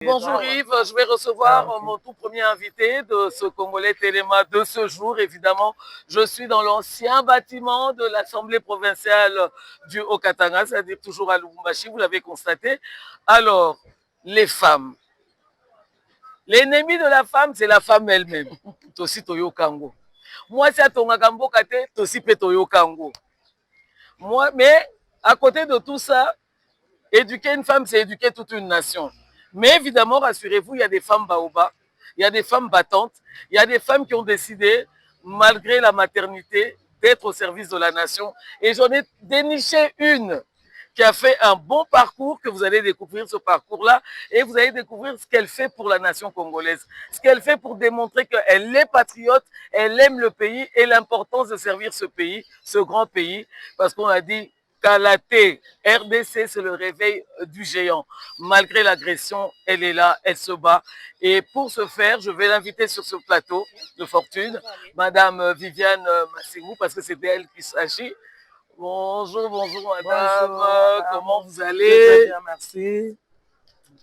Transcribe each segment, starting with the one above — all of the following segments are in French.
Bonjour Yves, je vais recevoir mon tout premier invité de ce Congolais Téléma de ce jour. Évidemment, je suis dans l'ancien bâtiment de l'Assemblée provinciale du Haut-Katanga, c'est-à-dire toujours à Lubumbashi, vous l'avez constaté. Alors, les femmes. L'ennemi de la femme, c'est la femme elle-même. Tosi Toyo Kango. Moi, c'est à Tongakambo Kate, Tosi Petoyo Kango. Moi, mais à côté de tout ça, éduquer une femme, c'est éduquer toute une nation. Mais évidemment, rassurez-vous, il y a des femmes baobas, il y a des femmes battantes, il y a des femmes qui ont décidé, malgré la maternité, d'être au service de la nation. Et j'en ai déniché une qui a fait un bon parcours, que vous allez découvrir ce parcours-là, et vous allez découvrir ce qu'elle fait pour la nation congolaise, ce qu'elle fait pour démontrer qu'elle est patriote, elle aime le pays et l'importance de servir ce pays, ce grand pays, parce qu'on a dit Kalaté, RDC, c'est le réveil du géant. Malgré l'agression, elle est là, elle se bat. Et pour ce faire, je vais l'inviter sur ce plateau de fortune, Madame Viviane Massingou, parce que c'est d'elle qu'il s'agit. Bonjour, bonjour madame. Bonjour, madame. Comment vous Très allez? bien, merci.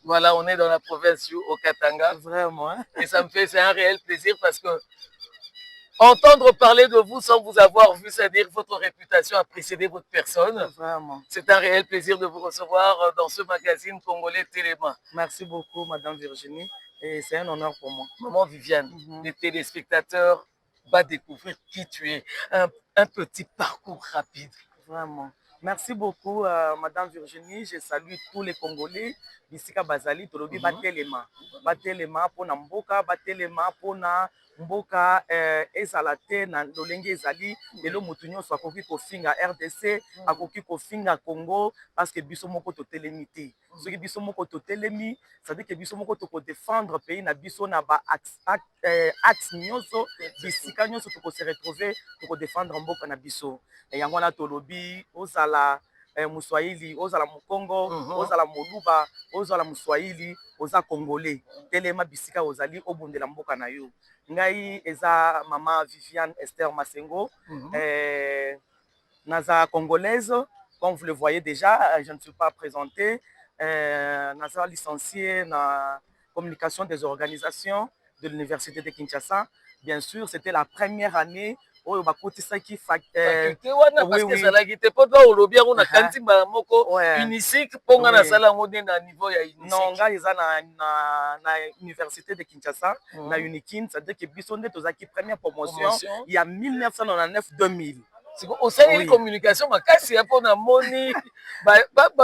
Voilà, on est dans la province du Haut-Katanga. Vraiment. Et ça me fait, c'est un réel plaisir parce que entendre parler de vous sans vous avoir vu, c'est-à-dire votre réputation a précédé votre personne. Vraiment. C'est un réel plaisir de vous recevoir dans ce magazine congolais Téléma. Merci beaucoup, madame Virginie. Et c'est un honneur pour moi. Maman Viviane, les téléspectateurs vont découvrir qui tu es. Un petit parcours rapide. Vraiment. Merci beaucoup, madame Virginie. Je salue tous les Congolais. Bisika Bazali, Tolobi Batelema. Batelema pour Namboka, Batelema pour Mboka ezalate na lolenge ezali lelo mutu nyonso akoki kofinga RDC akoki kofinga Congo parce que biso moko totelemi te soki biso moko totelemi ça veut dire que biso moko toko défendre pays na biso na ba axe nyonso bisika nyonso toko se retrouver toko défendre mboka na biso yango na tolobi ozala Muswahili, ozala Mukongo, ozala Moluba, ozala Muswahili, oza Congolais. Telema bisika ozali obundela mboka na yo. Ngai eza maman Viviane Esther Masengo, naza congolaise, comme vous le voyez déjà, je ne suis pas présentée. Naza licenciée en communication des organisations de l'université de Kinshasa. Bien sûr, c'était la première année oyo bakotisaki faculté wana parce que ezalaki te mpo twa olobi yango na kanti mbala moko unique mpo nga nasala yango nde na niveau ya unique. Non, ngai eza na université de Kinshasa na Unikin, c'est-à-dire que biso nde tozalaki première promotion ya 1999-2000. osali communication makasi ya mpo namoni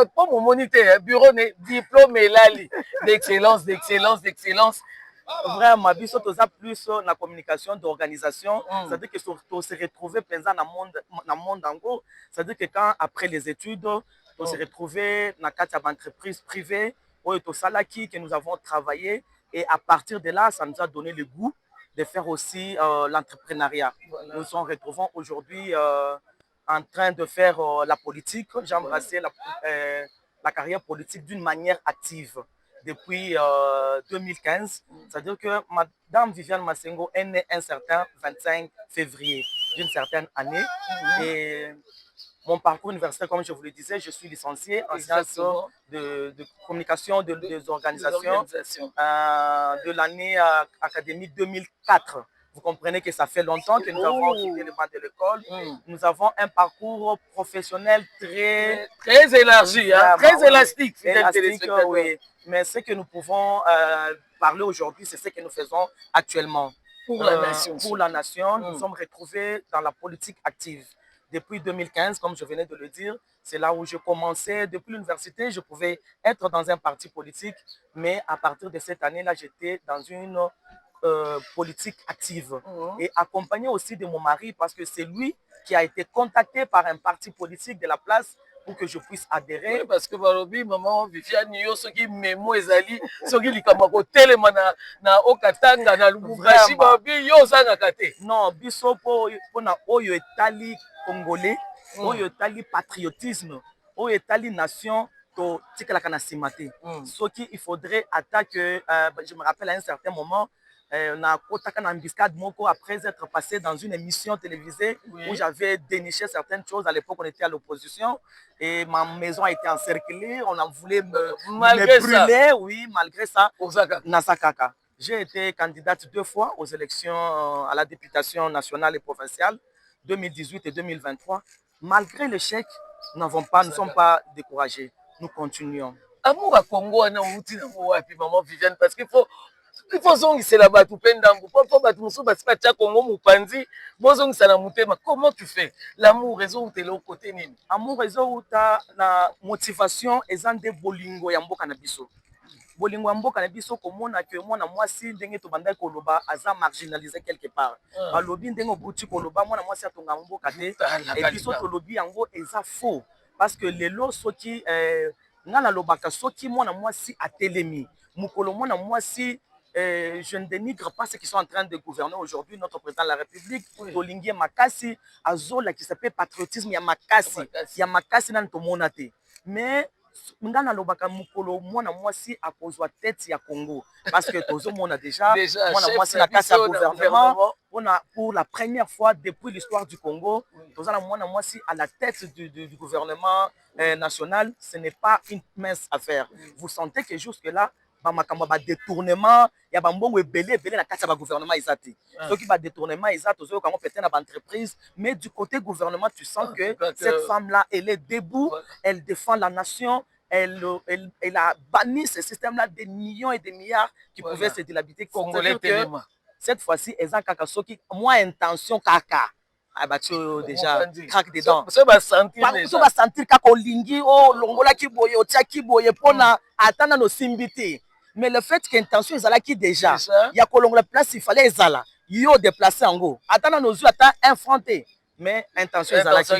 mpo momoni te bureau diplôme elali d'excellence d'excellence d'excellence. Vraiment, biso toza plus na communication d'organisation, c'est-à-dire que to se retrouver pendant na monde en gros, c'est-à-dire que quand après les études, to se retrouver na quatre entreprises privées, oyo to salaki que nous avons travaillé et à partir de là, ça nous a donné le goût de faire aussi l'entrepreneuriat. Voilà. Nous nous retrouvons aujourd'hui en train de faire la politique. J'ai embrassé la carrière politique d'une manière active depuis 2015. C'est-à-dire que Madame Viviane Masengo est née un certain 25 février d'une certaine année. Et mon parcours universitaire, comme je vous le disais, je suis licencié en sciences de communication des organisations de l'année académique 2004. Vous comprenez que ça fait longtemps que nous avons quitté le banc de l'école. Nous avons un parcours professionnel très élargi, très élastique. Oui. Mais ce que nous pouvons parler aujourd'hui, c'est ce que nous faisons actuellement. Pour la nation. Pour la nation, nous sommes retrouvés dans la politique active. Depuis 2015, comme je venais de le dire, c'est là où je commençais. Depuis l'université, je pouvais être dans un parti politique, mais à partir de cette année-là, j'étais dans une politique active et accompagné aussi de mon mari parce que c'est lui qui a été contacté par un parti politique de la place pour que je puisse adhérer. Oui, parce que balobi maman Viviane yo soki memo ezali soki likambo kotelema na Okatanga na Lubumbashi babi yo zangaka te. Non, biso po na oyo etali congolais, oyo etali patriotisme, oyo etali nation to tikalaka na nsima te. Soki il faudrait attaquer je me rappelle à un certain moment na kotaka na embuscade moko après être passé dans une émission télévisée où j'avais déniché certaines choses. À l'époque, on était à l'opposition et ma maison a été encerclée. On a voulu me brûler, oui, malgré ça. Nasakaka. J'ai été candidate 2 fois aux élections à la députation nationale et provinciale, 2018 et 2023. Malgré l'échec, nous ne sommes pas découragés. Nous continuons. Amour à Congo, on a outil maman Viviane, parce qu'il faut zongisela bato mpe ndambo po bato mosusu basi batia Congo mopanzi bozongisela motema. Comment tu fais? L'amour ezoutela côté nini? Amour ezouta na motivation eza nde bolingo ya mboka na biso. Bolingo ya mboka na biso komona ke mwana mwasi ndenge tobandaki koloba aza marginalisé quelque part. Balobi ndenge obuti koloba mwana mwasi atonga mboka te et biso tolobi yango eza faux parce que lelo soki nga nalobaka soki mwana mwasi atelemi mukolo mwana mwasi je ne dénigre pas ceux qui sont en train de gouverner aujourd'hui notre président de la République tolingi makasi azola qui s'appelle patriotisme ya makasi nani tomona te mais nga nalobaka mukolo mwana mwasi akozwa tête ya Congo parce que tozomona déjà mwana mwasi na kati ya gouvernement pour la première fois depuis l'histoire du Congo tozana mwana mwasi à la tête du gouvernement national. Ce n'est pas une mince affaire. Vous sentez que jusque là bamakambo ba détournement ya bambongo ebele na kati ya gouvernement ezati soki ba détournement ezati ozo kango peut-être na ba entreprise mais du côté gouvernement tu sens que cette femme là elle est debout, elle défend la nation, elle a banni ce système là des millions et des milliards qui pouvaient se dilapidar congolais. Cette fois-ci ezan kaka soki moi intention kaka abatio déjà craque dedans so ba sentir kaka olingi o longola ki boye otia ki boye pona atana no simbité. Mais le fait qu'intention ezalaki déjà ya kolongola place il fallait ezala yo déplacer ango atana nos yeux ata infronté mais intention ezalaki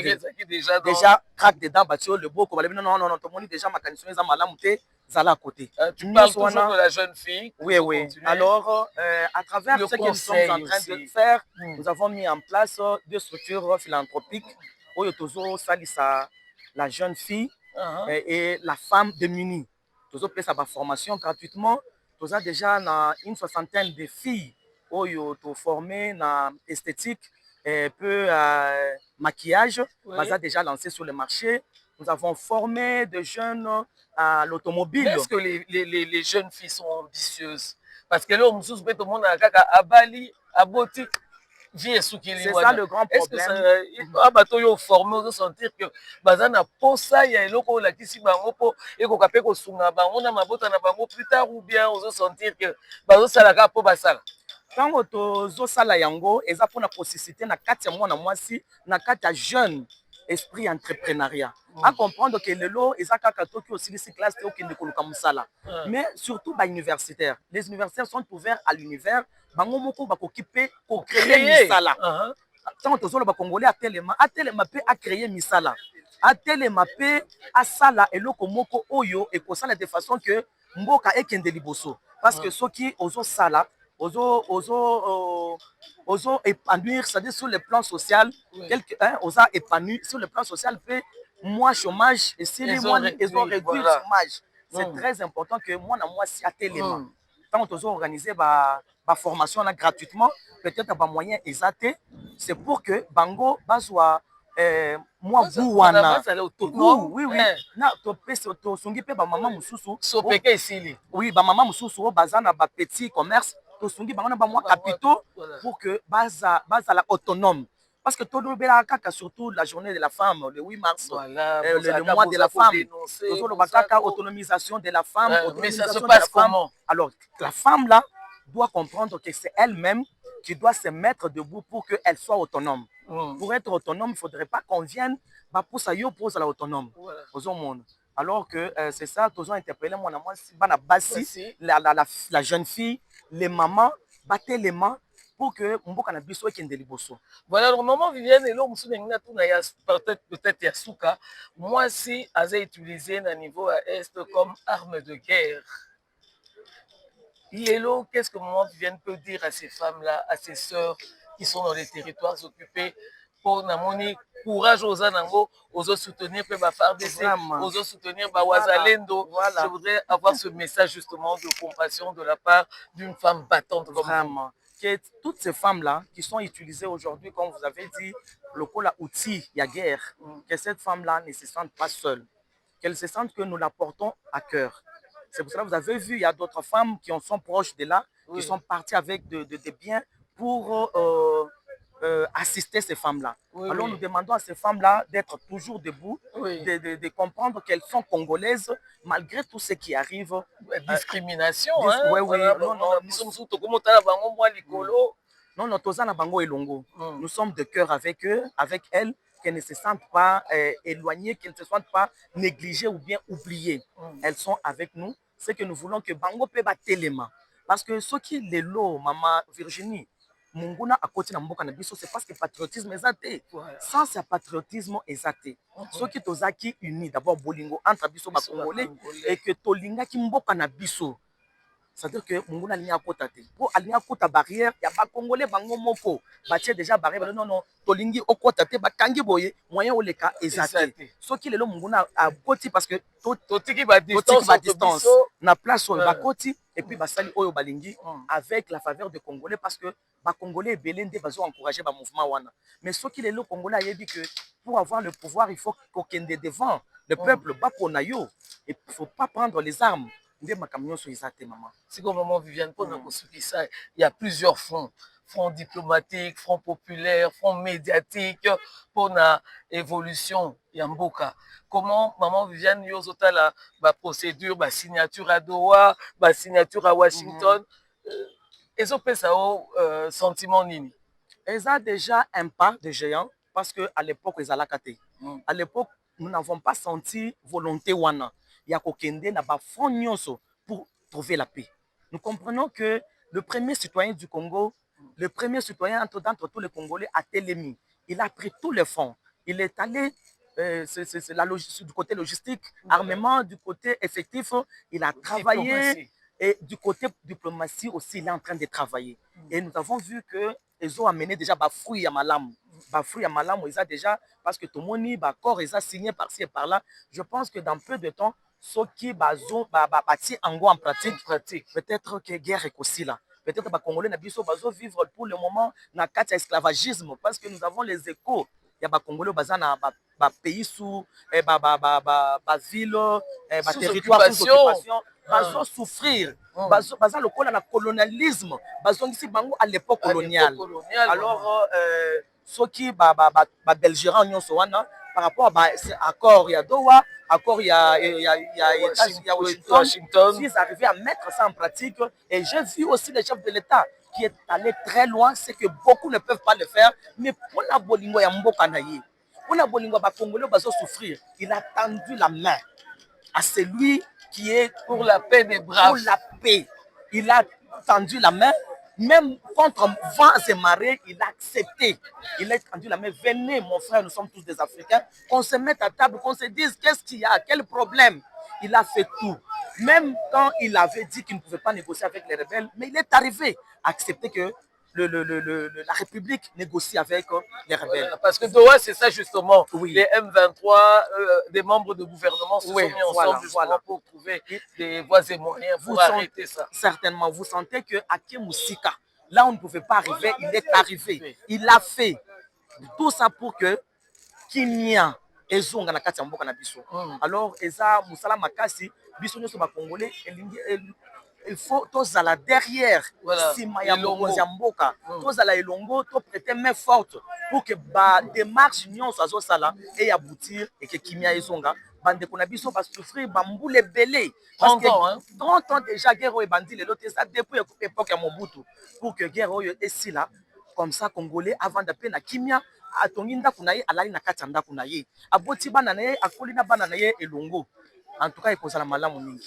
déjà craque dedans batio le beau ko balebi non tomoni déjà makanisi eza malamu te zala à côté. Tu parles toujours de la jeune fille. Oui. Alors, à travers ce que nous sommes en train de faire, nous avons mis en place 2 structures philanthropiques. Oyotozo Salisa, la jeune fille et la femme démunie. Tozo fait sa formation gratuitement. Tozo déjà une 60aine de filles oyoto formées dans esthétique et peu maquillage. Baza déjà lancé sur le marché. Nous avons formé des jeunes à l'automobile. Est-ce que les jeunes filles sont ambitieuses? Parce que là, on tout le monde a Bali, à Boti, c'est ça le grand problème. Est-ce que ça a formé, on sentir que bazana posa ya eloko la kisi bango po et ko kapé ko sunga bango na mabota na bango plus tard ou bien on sentir que bazo sala ka po basala. Tango tozosala yango eza mpona kosisite na kati ya mwana mwasi na kati ya jeune esprit entrepreneuriat à comprendre que lelo eza kaka toki osilisi classe te okende koluka musala mais surtout ba universitaires. Les universitaires sont ouverts à l'univers bango moko bakoki pe ko créer misala tango tozolo ba congolais atelema pe a créer misala atelema pe asala eloko moko oyo ekosala de façon que mboka ekende liboso parce que soki ozo sala ozo épanouir, c'est-à-dire sur le plan social, osa épanouir sur le plan social, peut moins chômage et si les mois ils ont réduit le chômage. C'est très important que moi si à téléma. Quand on organiser ma formation là gratuitement, peut-être pas moyen exact, c'est pour que bango bazwa moi bouwana oui na to peso to sungi pe ba maman mususu so peke isili oui ba maman mususu bazana ba petit commerce tosungi bango na ba moi capitaux pour que baza la autonome parce que tout le monde surtout la journée de la femme le 8 mars le mois de la femme tout le monde autonomisation de la femme mais ça se passe comment? Alors la femme là doit comprendre que c'est elle-même qui doit se mettre debout pour qu'elle soit autonome. Pour être autonome, il ne faudrait pas qu'on vienne pour ça pose à l'autonome au monde. Alors que c'est ça, tous ont interpellé moi la jeune fille, les mamans, battez les mains pour que mon cannabis soit qu'il y ait des liboso. Voilà, le moment Viviane et l'homme peut-être Yasuka, moi si j'ai utilisé un niveau à Est comme arme de guerre. Lélo, qu'est-ce que maman Viviane peut dire à ces femmes-là, à ces sœurs qui sont dans les territoires occupés pour namoni courage aux anango, aux soutenir pe ba FARDC, aux soutenir ba Wazalendo. Je voudrais avoir ce message justement de compassion de la part d'une femme battante comme vraiment. Que toutes ces femmes-là qui sont utilisées aujourd'hui, comme vous avez dit, le coup la outil, il y a guerre, que cette femme-là ne se sente pas seule, qu'elle se sente que nous la portons à cœur. C'est pour cela que vous avez vu, il y a d'autres femmes qui en sont proches de là, qui sont parties avec des biens pour assister ces femmes-là. Alors nous demandons à ces femmes-là d'être toujours debout, de comprendre qu'elles sont congolaises malgré tout ce qui arrive. Discrimination, oui, oui. Non, non, nous sommes de cœur avec eux, avec elles, qu'elles ne se sentent pas éloignées, qu'elles ne se sentent pas négligées ou bien oubliées. Elles sont avec nous. C'est que nous voulons que Bango Peba Telema. Parce que ce qui est l'eau, maman Virginie, Munguna à côté de Mboka Nabiso, c'est parce que le patriotisme est athée. Sans ce patriotisme est athée. Ce qui est aux acquis unis, d'abord Bolingo entre Abiso Congolais et que Tolinga qui Mboka Nabiso. C'est-à-dire que Munguna Aligna Kota. Pour Aligna Kota barrière, il y a pas Congolais, Bango Moko. Batia déjà barrière, non, non, Tolingi Okota, Bakangi Boye, moyen Oleka est athée. Ce qui est le Munguna à Koti parce que Totiki va distance. Na place au Bakoti. Et puis basali oyo balingi avec la faveur des Congolais parce que les Congolais belende bazo encourager le mouvement wana. Mais ce qui est le Congolais a dit que pour avoir le pouvoir il faut qu'on ait devant le peuple baponayo et il faut pas prendre les armes. C'est comme maman Viviane pour il y a plusieurs fronts. Front diplomatique, front populaire, front médiatique pour la évolution Yamboka. Comment maman Viviane yozota la procédure, la signature à Doha, la signature à Washington. Ils ont fait ça au sentiment nini. Ils ont déjà un pas de géant parce que à l'époque ils allaient cater. À l'époque nous n'avons pas senti volonté wana. Il y a kokende na ba front nyonso pour trouver la paix. Nous comprenons que le premier citoyen du Congo, le premier citoyen d'entre tous les Congolais a Télémi. Il a pris tous les fonds. Il est allé du côté logistique, armement, du côté effectif. Il a travaillé et du côté diplomatie aussi, il est en train de travailler. Et nous avons vu qu'ils ont amené déjà Bafouille à Malam. Bafouille à Malam, ils ont déjà, parce que tout le monde, d'accord, ils ont signé par-ci et par-là. Je pense que dans peu de temps, ceux qui ont bâti en pratique, peut-être que guerre est aussi là. Peut-être que les Congolais ne vivre pour le moment dans le esclavagisme parce que nous avons les échos. Il y a des Congolais qui sont dans les pays sous, les villes, les territoires sous occupation. Ils vont souffrir. Ils vont le colonialisme. Ils sont à l'époque coloniale. Alors, ceux qui sont belgérants, par rapport à l'accord, il y a Doha, accord, il y a Washington. Ils arrivaient à mettre ça en pratique. Et j'ai vu aussi les chefs de l'État qui est allé très loin, c'est que beaucoup ne peuvent pas le faire. Mais pour la Bolingo, il y a Mboka Naye. Pour la Bolingo, les Congolais vont souffrir. Il a tendu la main à celui qui est pour la paix des braves. Pour la paix. Il a tendu la main. Même contre vents et marées, il a accepté. Il a tendu la main. Venez, mon frère, nous sommes tous des Africains. Qu'on se mette à table, qu'on se dise qu'est-ce qu'il y a, quel problème. Il a fait tout. Même quand il avait dit qu'il ne pouvait pas négocier avec les rebelles, mais il est arrivé à accepter que la République négocie avec les rebelles. Voilà, parce que Doha, c'est ça justement. Oui. Les M23, des membres de gouvernement se sont mis ensemble pour trouver des voies et moyens pour arrêter ça. Certainement, vous sentez que Aké Moussika, là on ne pouvait pas arriver, il est arrivé. Il a fait tout ça pour que Kimia et Zonga na kati ya mboka na biso. Alors, eza Moussala Makasi, biso nyoso ba Congolais, il faut tous à la derrière Simaya Mboka, tous à la Elongo, tous prêter main forte pour que la démarche union soit sala et aboutir et que Kimia et Zonga bande qu'on a biso va souffrir bamboule belé parce que 30 ans déjà guerre et bandi les autres ça depuis l'époque à Mobutu pour que guerre est si là comme ça Congolais avant d'appeler na Kimia atonginda kunaye alali na katanda kunaye aboti bana naye akolina bana naye Elongo. En tout cas, il pose la maladie.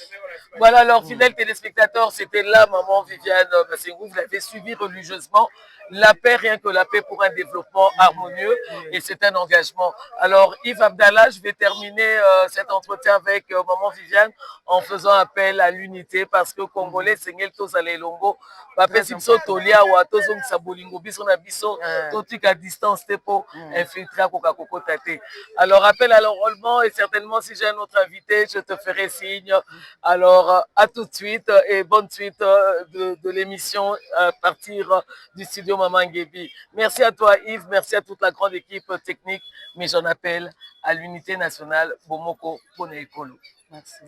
Voilà, alors, fidèles téléspectateurs, c'était là, maman Viviane Bassengou. Vous l'avez suivi religieusement. la paix, rien que la paix pour un développement harmonieux, et c'est un engagement. Alors Yves Abdallah, je vais terminer cet entretien avec maman Viviane en faisant appel à l'unité parce que Congolais, c'est ngel tozala elongo, bapesi biso tolia wa tozongisa bolingo biso na biso, totika distance te po infiltrer akoka kokota te. Alors appel à l'enrôlement et certainement si j'ai un autre invité, je te ferai signe. Alors à tout de suite et bonne suite de l'émission à partir du studio Maman Ngebi. Merci à toi Yves, merci à toute la grande équipe technique, mais j'en appelle à l'unité nationale Bomoko Pone Ekolo. Merci.